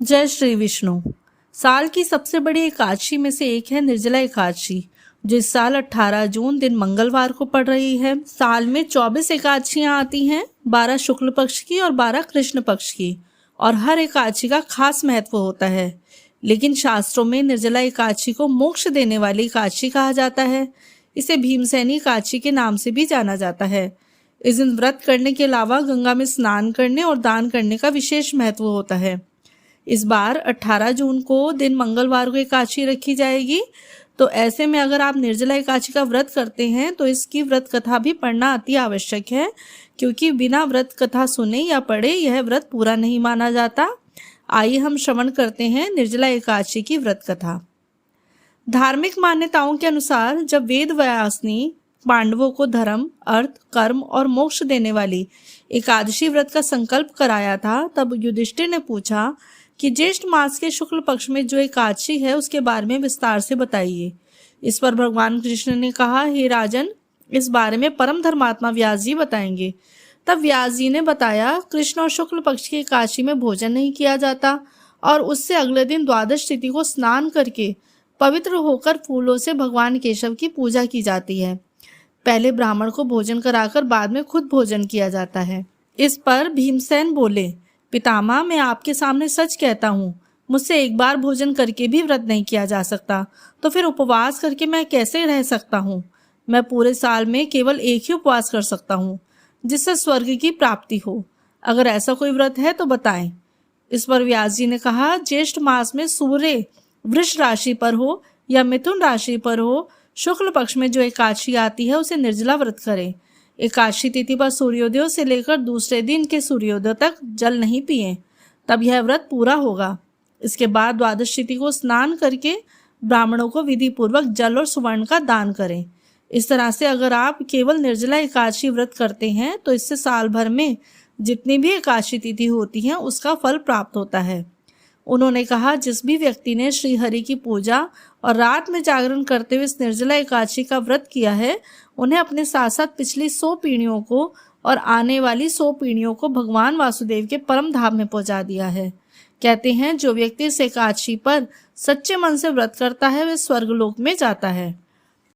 जय श्री विष्णु। साल की सबसे बड़ी एकादशी में से एक है निर्जला एकादशी, जो इस साल 18 जून दिन मंगलवार को पड़ रही है। साल में 24 एकादशियां आती हैं, 12 शुक्ल पक्ष की और 12 कृष्ण पक्ष की, और हर एकादशी का खास महत्व होता है। लेकिन शास्त्रों में निर्जला एकादशी को मोक्ष देने वाली एकादशी कहा जाता है। इसे भीमसेनी एकादशी के नाम से भी जाना जाता है। इस दिन व्रत करने के अलावा गंगा में स्नान करने और दान करने का विशेष महत्व होता है। इस बार 18 जून को दिन मंगलवार को एकादशी रखी जाएगी, तो ऐसे में अगर आप निर्जला एकादशी का व्रत करते हैं तो इसकी व्रत कथा भी पढ़ना अति आवश्यक है, क्योंकि बिना व्रत कथा सुने या पढ़े यह व्रत पूरा नहीं माना जाता। आइए हम श्रवण करते हैं निर्जला एकादशी की व्रत कथा। धार्मिक मान्यताओं के अनुसार जब वेद व्यास ने पांडवों को धर्म, अर्थ, कर्म और मोक्ष देने वाली एकादशी व्रत का संकल्प कराया था, तब युधिष्ठिर ने पूछा कि ज्येष्ठ मास के शुक्ल पक्ष में जो एकादशी है उसके बारे में विस्तार से बताइए। इस पर भगवान कृष्ण ने कहा, हे राजन, इस बारे में परम धर्मात्मा व्यास जी बताएंगे। तब व्यास जी ने बताया, कृष्ण और शुक्ल पक्ष की एकादशी में भोजन नहीं किया जाता और उससे अगले दिन द्वादश तिथि को स्नान करके पवित्र होकर फूलों से भगवान केशव की पूजा की जाती है। पहले ब्राह्मण को भोजन कराकर बाद में खुद भोजन किया जाता है। इस पर भीमसेन बोले, पितामह, मैं आपके सामने सच कहता हूँ, मुझसे एक बार भोजन करके भी व्रत नहीं किया जा सकता, तो फिर उपवास करके मैं कैसे रह सकता हूँ? मैं पूरे साल में केवल एक ही उपवास कर सकता हूँ, जिससे स्वर्ग की प्राप्ति हो। अगर ऐसा कोई व्रत है तो बताएं। इस पर व्यास जी ने कहा, ज्येष्ठ मास में सूर्य वृष राशि पर हो या मिथुन राशि पर हो, शुक्ल पक्ष में जो एकादशी आती है उसे निर्जला व्रत करें। एकादशी तिथि पर सूर्योदय से लेकर दूसरे दिन के सूर्योदय तक जल नहीं पिए, तब यह व्रत पूरा होगा। इसके बाद द्वादश तिथि को स्नान करके ब्राह्मणों को विधि पूर्वक जल और सुवर्ण का दान करें। इस तरह से अगर आप केवल निर्जला एकादशी व्रत करते हैं तो इससे साल भर में जितनी भी एकादशी तिथि होती है उसका फल प्राप्त होता है। उन्होंने कहा, जिस भी व्यक्ति ने श्री हरि की पूजा और रात में जागरण करते हुए इस निर्जला एकादशी का व्रत किया है, उन्हें अपने साथ साथ पिछली 100 पीढ़ियों को और आने वाली 100 पीढ़ियों को भगवान वासुदेव के परम धाम में पहुंचा दिया है। कहते हैं, जो व्यक्ति इस एकादशी पर सच्चे मन से व्रत करता है वह स्वर्गलोक में जाता है।